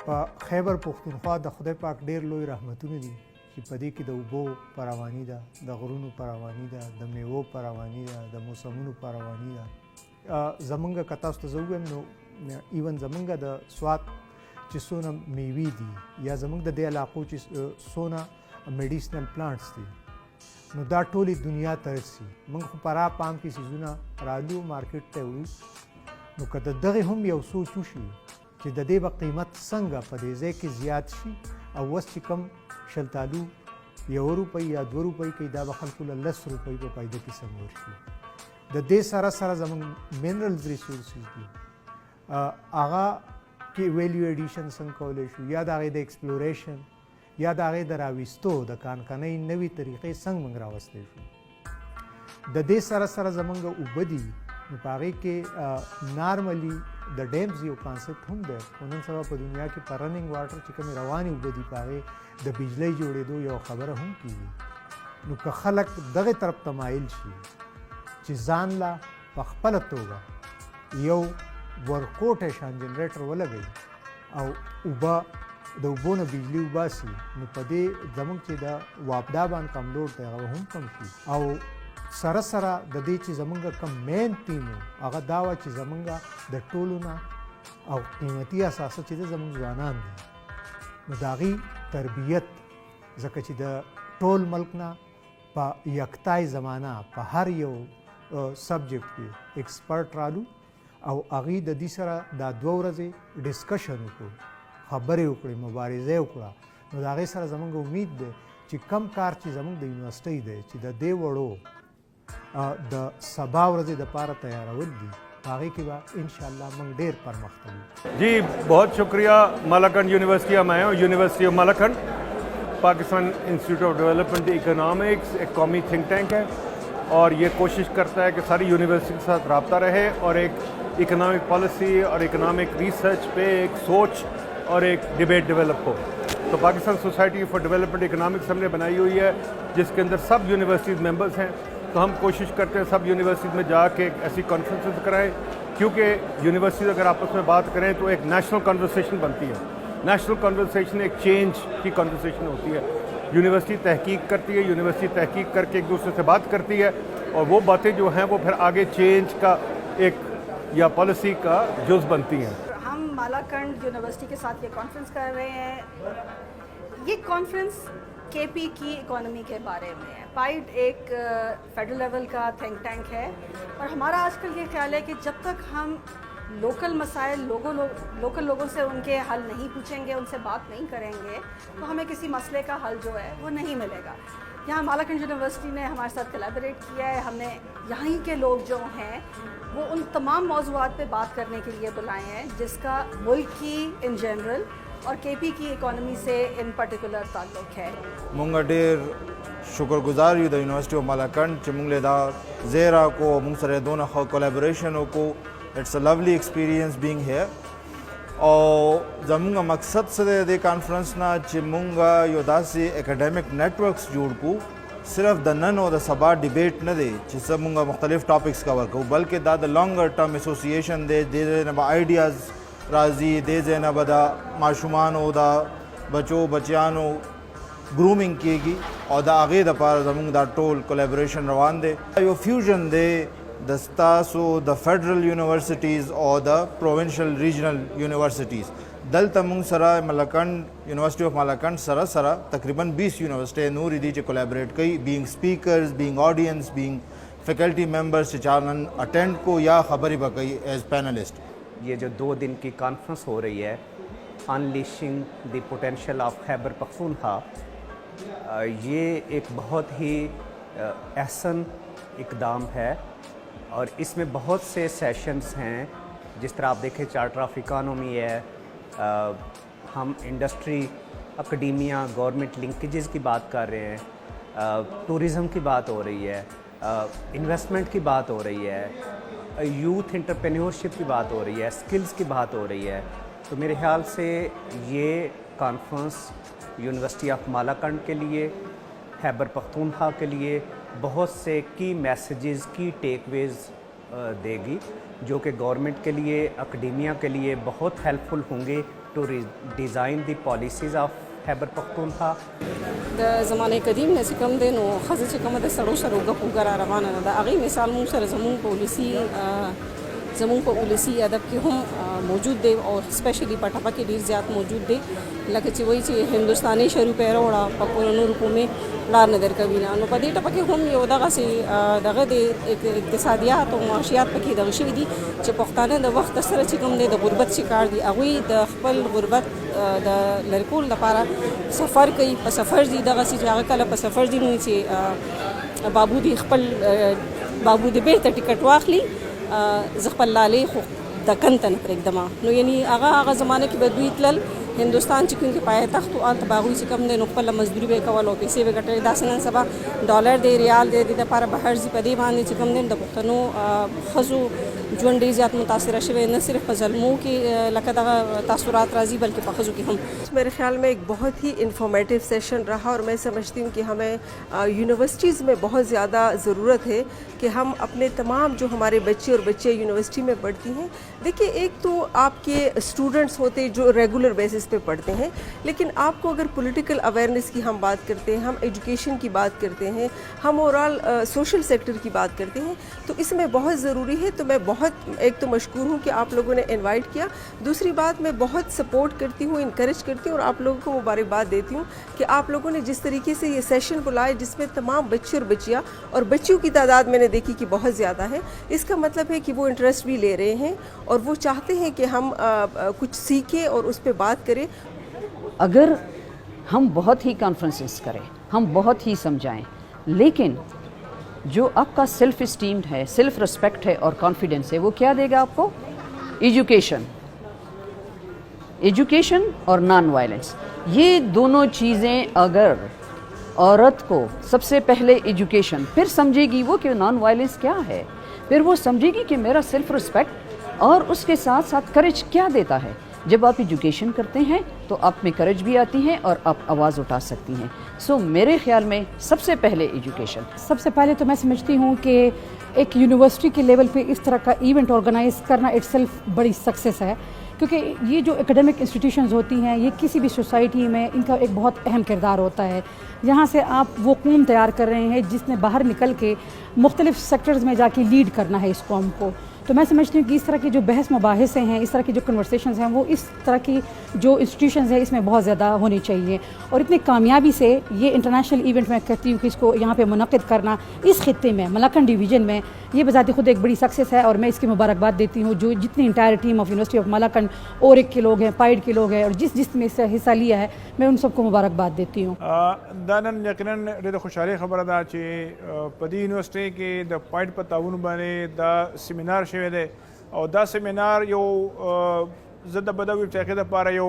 په خیبر پښتونخوا د خدای پاک ډېر لوی رحمتونه دي چې په دې کې د اوبو فراواني ده، د غرونو فراواني ده، د میوو فراواني ده، د موسمونو فراواني ده. زمونږ که تاسو ته زه ووایم نو ایون زمونږ د سوات چې څونه میوې دي یا زمونږ د دې علاقو چې څونه میډیسنل پلانټس دي نو دا ټولې دنیا ته رسي. موږ خو په پام کې څیزونه رالو مارکیټ ته وړو نو که د دغې هم یو سوچ وشي چې د دې به قیمت څنګه په دې ځای کې زیات شي او اوس چې کم شلتالو 1 روپۍ یا 2 روپۍ کوي دا به خلکو له 10 روپۍ په فایده کې سم ورشي. د دې سره سره زموږ منرلز ریسورسز دي هغه کې ویلیو ایډیشن څنګه کولی شو یا د هغې د ایکسپلوریشن یا د هغې د راویستو د کانکنۍ نوې طریقې څنګه موږ راوستی شو. د دې سره سره زموږ اوبه دي نو په هغې کې نارملي د ډیمز یو کانسپټ هم دی خو نن سبا په دنیا کې په رننګ واټر چې کومې روانې اوبه دي په هغې د بجلۍ جوړېدو یو خبره هم کېږي. نو که خلک دغې طرف ته مایل شي چې ځان له په خپله توګه یو ورکوټی شان جنریټر ولګوي او اوبه د اوبو نه بجلي وباسي نو په دې زموږ چې د واپډا باندې کم لوډ دی هغه هم کم شي. او سره سره د دې چې زمونږ کم مین تیم هغه دا وه چې زمونږ د ټولو نه او قیمتي اساسه چې د زمونږ ځوانان دي نو د هغې تربیت ځکه چې د ټول ملک نه په یکتای زمانه په هر یو سبجیکټ کې ایکسپرټ رالو او هغې د دې سره دا 2 ورځې ډسکشن وکړو خبرې وکړې مبارزه وکړه نو د هغې سره زمونږ امید دی چې کم کار چې زمونږ د یونیورسټۍ دی چې د دې وړو د سبا ورځې دپاره تیارول دي هغې کې به انشاءالله موږ ډېر پرمختګ وکړو. جی بہت شکریہ. مالاکنڈ یونیورسٹی میں آیا ہوں. یونیورسٹی آف مالاکنڈ پاکستان انسٹیٹیوٹ آف ڈیولپمنٹ اکنامکس ایک قومی تھنک ٹینک ہے اور یہ کوشش کرتا ہے کہ ساری یونیورسٹی کے ساتھ رابطہ رہے اور ایک اکنامک پالیسی اور اکنامک ریسرچ پہ ایک سوچ اور ایک ڈبیٹ ڈیولپ ہو. تو پاکستان سوسائٹی فار ڈیولپمنٹ اکنامکس ہم نے بنائی ہوئی ہے جس کے اندر سب یونیورسٹیز ممبرز ہیں. تو ہم کوشش کرتے ہیں سب یونیورسٹیز میں جا کے ایسی کانفرنسز کرائیں کیونکہ یونیورسٹیز اگر آپس میں بات کریں تو ایک نیشنل کنورسیشن بنتی ہے. نیشنل کنورسیشن ایک چینج کی کنورسیشن ہوتی ہے. یونیورسٹی تحقیق کرتی ہے, یونیورسٹی تحقیق کر کے ایک دوسرے سے بات کرتی ہے اور وہ باتیں جو ہیں وہ پھر آگے چینج کا ایک یا پالیسی کا جز بنتی ہیں. ہم مالاکنڈ یونیورسٹی کے ساتھ یہ کانفرنس کر رہے ہیں. یہ کانفرنس کے پی کی اکانومی کے بارے میں ہے. پائڈ ایک فیڈرل لیول کا تھنک ٹینک ہے اور ہمارا آج کل یہ خیال ہے کہ جب تک ہم لوکل مسائل لوکل لوگوں سے ان کے حل نہیں پوچھیں گے, ان سے بات نہیں کریں گے تو ہمیں کسی مسئلے کا حل جو ہے وہ نہیں ملے گا. یہاں مالاکنڈ یونیورسٹی نے ہمارے ساتھ کولیبریٹ کیا ہے. ہم نے یہیں کے لوگ جو ہیں وہ ان تمام موضوعات پہ بات کرنے کے لیے بلائے ہیں جس کا ملک کی ان جنرل اور کے پی کی اکانومی سے ان پرٹیکولر تعلق ہے. مونږ ډېر شکرګزار یو د یونیورسٹی آف مالاکنڈ چې مونږ له دا ځای راکړو مونږ سره دونه ښه کولیبریشن وکړو. اټس ا لولی ایکسپیرینس بینګ هیر او زمونږ مقصد څه دی د کانفرنس نه چې مونږ یو داسې اکیډمیک نیټورکس جوړ کړو صرف د نن او د سبا ډیبیټ نه دی چې څه مونږ مختلف ټاپکس کور کوو بلکې دا د لانګر ټرم ایسوسیشن دی. دې ځای نه به آئیډیاز راځي, دې ځای نه به د ماشومانو د بچو بچیانو ګرومینګ کېږي او د هغې دپاره زمونږ دا ټول کولیبریشن روان دی. یو فیوژن دی د ستاسو د فیډرل یونیورسټیز او د پروونشل ریجنل یونیورسټیز. دلته مونږ سره مالاکنډ یونیورسٹی آف مالاکنډ سره سره تقریباً 20 یونیورسٹی نورې دي چې کولیبریټ کوي بینګ اسپیکرز بینګ آډینس بینګ فیکلٹی ممبرز چې چا نن اٹینڈ کو یا خبرې به کوي ایز پینلسٹ. یہ جو 2 دن کی کانفرنس ہو رہی ہے انلیشنگ دی پوٹینشیل آف خیبر پختونخوا, یہ ایک بہت ہی احسن اقدام ہے اور اس میں بہت سے سیشنز ہیں. جس طرح آپ دیکھیں چارٹر آف اکانومی ہے, ہم انڈسٹری اکیڈیمیا گورنمنٹ لنکیجز کی بات کر رہے ہیں, ٹورزم کی بات ہو رہی ہے, انویسٹمنٹ کی بات ہو رہی ہے, یوتھ انٹرپرینیورشپ کی بات ہو رہی ہے, اسکلز کی بات ہو رہی ہے. تو میرے خیال سے یہ کانفرنس یونیورسٹی آف مالاکنڈ کے لیے, خیبر پختونخوا کے لیے بہت سے کی میسیجز کی ٹیک ویز دے گی جو کہ گورنمنٹ کے لیے اکیڈیمیا کے لیے بہت ہیلپ فل ہوں گے to design the policies of Khyber Pakhtunkhwa. د زمانه قدیم نه چې کوم دی نو ښځه چې کومه د سړو سره ګپو را روانه نه ده، هغې مثال مونږ سره زمونږ په ولسي ادب کې هم موجود دی او سپیشلی په ټپه کې ډېر زیات موجود دی. لکه چې وایي چې هندوستاني شروع پیرو وړه په پوره نورو قومې لار نه درکوي نه، نو په دې ټپه کې هم یو دغسې دغه د اقتصادیات او معاشیات پکې دغه شوي دي چې پښتانه د وخت سره چې کوم دی د غربت شکار دي، هغوی د خپل غربت د لرې کولو لپاره سفر کوي، په سفر ځي دغسې چې هغه کله په سفر ځي نو چې بابو دې خپل بابو دې بېرته ټکټ واخلي، زه خپل لالې خو د کنته نه پرېږدم. نو یعنی هغه زمانه کې به دوی تلل هندوستان چې کوم کې پایتخت او هلته به هغوی چې کوم دی نو خپله مزدوري به یې کول او پیسې به یې ګټلې. داسې نن سبا ډالر دی، ریال دی، د دې لپاره بهر ځي، په دې باندې چې کوم دی د پښتنو ښځو ژوند ډېر زیات متاثره شوی، نه صرف په زلمو کې لکه دغه تاثرات راځي بلکہ په ښځو کې هم. میرے خیال میں ایک بہت ہی انفارمیٹیو سیشن رہا اور میں سمجھتی ہوں کہ ہمیں یونیورسٹیز میں بہت زیادہ ضرورت ہے کہ ہم اپنے تمام جو ہمارے بچے اور بچے یونیورسٹی میں پڑھتی ہیں، دیکھیے ایک تو آپ کے اسٹوڈنٹس ہوتے جو ریگولر بیسس پہ پڑھتے ہیں، لیکن آپ کو اگر پولیٹیکل اویئرنیس کی ہم بات کرتے ہیں، ہم ایجوکیشن کی بات کرتے ہیں، ہم اوورال سوشل سیکٹر کی بات کرتے ہیں، تو اس میں بہت ضروری ہے. تو میں بہت ایک تو مشکور ہوں کہ آپ لوگوں نے انوائٹ کیا، دوسری بات میں بہت سپورٹ کرتی ہوں، انکریج کرتی ہوں اور آپ لوگوں کو مبارکباد دیتی ہوں کہ آپ لوگوں نے جس طریقے سے یہ سیشن بلائے جس میں تمام بچے اور بچیاں اور بچیوں کی تعداد میں نے دیکھی کہ بہت زیادہ ہے، اس کا مطلب ہے کہ وہ انٹرسٹ بھی لے رہے ہیں اور وہ چاہتے ہیں کہ ہم کچھ سیکھیں اور اس پہ بات کریں. اگر ہم بہت ہی کانفرنسز کریں، ہم بہت ہی سمجھائیں، لیکن جو آپ کا سیلف اسٹیم ہے، سیلف رسپیکٹ ہے اور کانفیڈنس ہے، وہ کیا دے گا آپ کو؟ ایجوکیشن اور نان وائلنس. یہ دونوں چیزیں اگر عورت کو سب سے پہلے ایجوکیشن، پھر سمجھے گی وہ کہ نان وائلنس کیا ہے، پھر وہ سمجھے گی کہ میرا سیلف رسپیکٹ اور اس کے ساتھ ساتھ کریج کیا دیتا ہے. جب آپ ایجوکیشن کرتے ہیں تو آپ میں کریج بھی آتی ہے اور آپ آواز اٹھا سکتی ہیں. سو میرے خیال میں سب سے پہلے ایجوکیشن. سب سے پہلے تو میں سمجھتی ہوں کہ ایک یونیورسٹی کے لیول پہ اس طرح کا ایونٹ آرگنائز کرنا اٹ سیلف بڑی سکسیس ہے، کیونکہ یہ جو اکیڈمک انسٹیٹیوشنز ہوتی ہیں یہ کسی بھی سوسائٹی میں ان کا ایک بہت اہم کردار ہوتا ہے. یہاں سے آپ وہ قوم تیار کر رہے ہیں جس نے باہر نکل کے مختلف سیکٹرز میں جا کے لیڈ کرنا ہے اس قوم کو. تو میں سمجھتی ہوں کہ اس طرح کی جو بحث مباحث ہیں، اس طرح کی جو کنورسیشنز ہیں، وہ اس طرح کی جو انسٹیٹیوشنز ہیں اس میں بہت زیادہ ہونی چاہیے. اور اتنی کامیابی سے یہ انٹرنیشنل ایونٹ میں کہتی ہوں کہ اس کو یہاں پہ منعقد کرنا اس خطے میں ملاکنڈ ڈویژن میں یہ بذات خود ایک بڑی سکسیس ہے، اور میں اس کی مبارکباد دیتی ہوں جو جتنی انٹائر ٹیم آف یونیورسٹی آف ملاکنڈ اور ایک کے لوگ ہیں، پائڈ کے لوگ ہیں، اور جس میں اس حصہ لیا ہے میں ان سب کو مبارکباد دیتی ہوں. دا نن یقیناً ډېره خوشحالي خبره ده چې په دې یونیورسټۍ کې د پایډ په تعاون باندې دا سیمینار شوی دی او دا سیمینار یو زه د بدوي ټاکي دپاره یو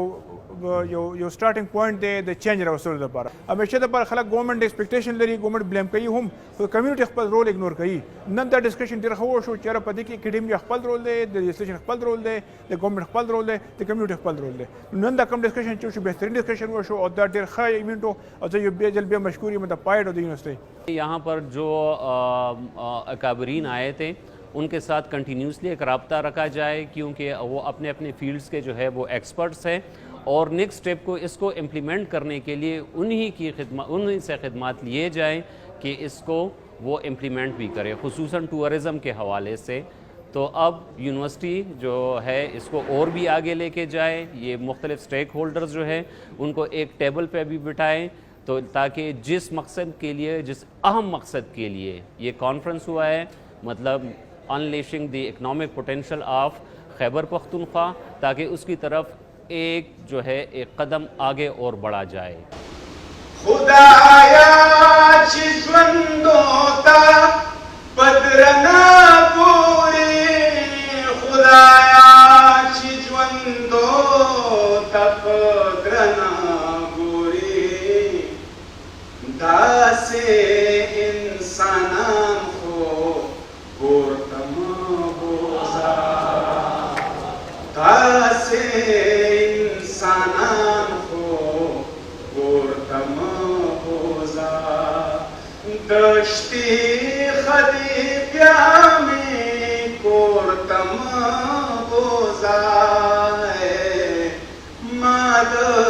سټارټینګ پوینټ دی د چینج راوستلو دپاره. همیشه دپاره خلک ګورنمنټ ایکسپیکټیشن لري، ګورنمنټ بلیم کوي هم، خو کمیونټي خپل رول اګنور کوي. نن دا ډسکشن ډېر ښه وشو چې یاره په دې کې اکیډمیا خپل رول دی، د لیجسلیشن خپل رول دی، د ګورنمنټ خپل رول دی، د کمیونټي خپل رول دی. نن دا کوم ډسکشن چې وشو بهترین ډسکشن وشو او دا ډېر ښه ایونټ و او زه یو بیا ځل بیا مشکور یم د پایډ او د یونیورسټۍ. یہاں پر جو اکابرین آئے تھے ان کے ساتھ کنٹینیوسلی ایک رابطہ رکھا جائے، کیونکہ وہ اپنے اپنے فیلڈز کے جو ہے وہ ایکسپرٹس ہیں، اور نیکسٹ اسٹیپ کو اس کو امپلیمنٹ کرنے کے لیے انہی سے خدمات لیے جائیں کہ اس کو وہ امپلیمنٹ بھی کرے، خصوصاً ٹورزم کے حوالے سے. تو اب یونیورسٹی جو ہے اس کو اور بھی آگے لے کے جائے، یہ مختلف اسٹیک ہولڈرز جو ہیں ان کو ایک ٹیبل پہ بھی بٹھائیں، تو تاکہ جس مقصد کے لیے، جس اہم مقصد کے لیے یہ کانفرنس ہوا ہے، مطلب انلیشنگ دی اکنامک پوٹینشیل آف خیبر پختونخوا، تاکہ اس کی طرف ایک جو ہے ایک قدم آگے اور بڑھا جائے. خدایا چی ژوندو تا بدرنا پوری، خدایا چی ژوندو تا بدرنا پوری، داسې انسانان خو ګورته مه بوزه، داسې انسانان خو ګورته مه بوزه، دشتې خدي بیا مې کورته مه بوزه، Mother